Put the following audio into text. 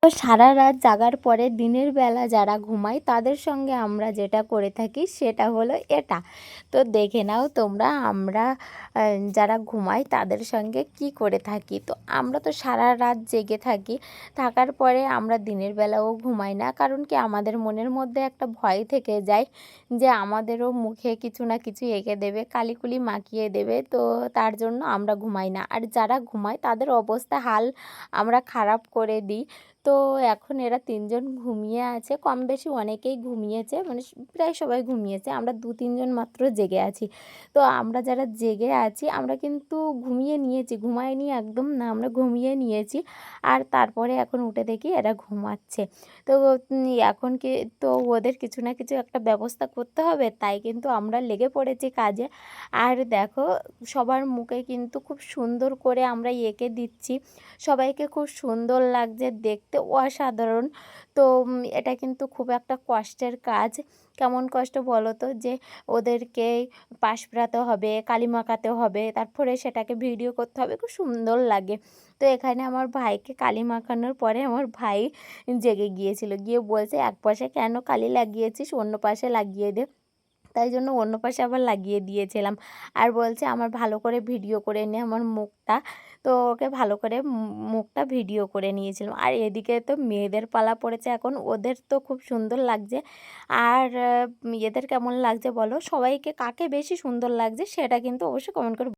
তো সারা রাত জাগার পরে দিনের বেলা যারা ঘুমায় তাদের সঙ্গে আমরা যেটা করে থাকি সেটা হলো এটা। তো দেখে নাও তোমরা আমরা যারা ঘুমাই তাদের সঙ্গে কি করে থাকি। তো আমরা তো সারা রাত জেগে থাকি, থাকার পরে আমরা দিনের বেলাও ঘুমাই না, কারণ কি আমাদের মনের মধ্যে একটা ভয় থেকে যায় যে আমাদেরও মুখে কিছু না কিছু এঁকে দেবে, কালিকুলি মাখিয়ে দেবে। তো তার জন্য আমরা ঘুমাই না। আর যারা ঘুমায় তাদের অবস্থা হাল আমরা খারাপ করে দিই। তো এখন এরা ৩ জন ঘুমিয়ে আছে, কম বেশি অনেকেই ঘুমিয়েছে, মানে প্রায় সবাই ঘুমিয়েছে। আমরা ২-৩ জন মাত্র জেগে আছি। তো আমরা যারা জেগে আছি আমরা কিন্তু ঘুমিয়ে নিয়েছি, ঘুমাইনি একদম না, আমরা ঘুমিয়ে নিয়েছি। আর তারপরে এখন উঠে দেখি এরা ঘুমাচ্ছে। তো এখন কি তো ওদের কিছু না কিছু একটা ব্যবস্থা করতে হবে, তাই কিন্তু আমরা লেগে পড়েছি কাজে। আর দেখো সবার মুখে কিন্তু খুব সুন্দর করে আমরা এঁকে দিচ্ছি, সবাইকে খুব সুন্দর লাগছে দেখতে, অসাধারণ। তো এটা কিন্তু খুব একটা কষ্টের কাজ। কেমন কষ্ট বলো তো, যে ওদেরকে পাশ ফেরাতে হবে, কালি মাখাতে হবে, তারপরে সেটাকে ভিডিও করতে হবে, খুব সুন্দর লাগে। তো এখানে আমার ভাইকে কালি মাখানোর পরে আমার ভাই জেগে গিয়েছিল, গিয়ে বলছে, এক পাশে কেন কালি লাগিয়েছিস, অন্য পাশে লাগিয়ে দে। তাই জন্য অন্য পাশে আবার লাগিয়ে দিয়েছিলাম। আর বলছে আমার ভালো করে ভিডিও করে নে আমার মুখটা। তো ওকে ভালো করে মুখটা ভিডিও করে নিয়েছিলাম। আর এদিকে তো মেয়েদের পালা পড়েছে এখন, ওদের তো খুব সুন্দর লাগছে। আর এদের কেমন লাগছে বলো, সবাইকে কাকে বেশি সুন্দর লাগছে সেটা কিন্তু অবশ্যই কমেন্ট করে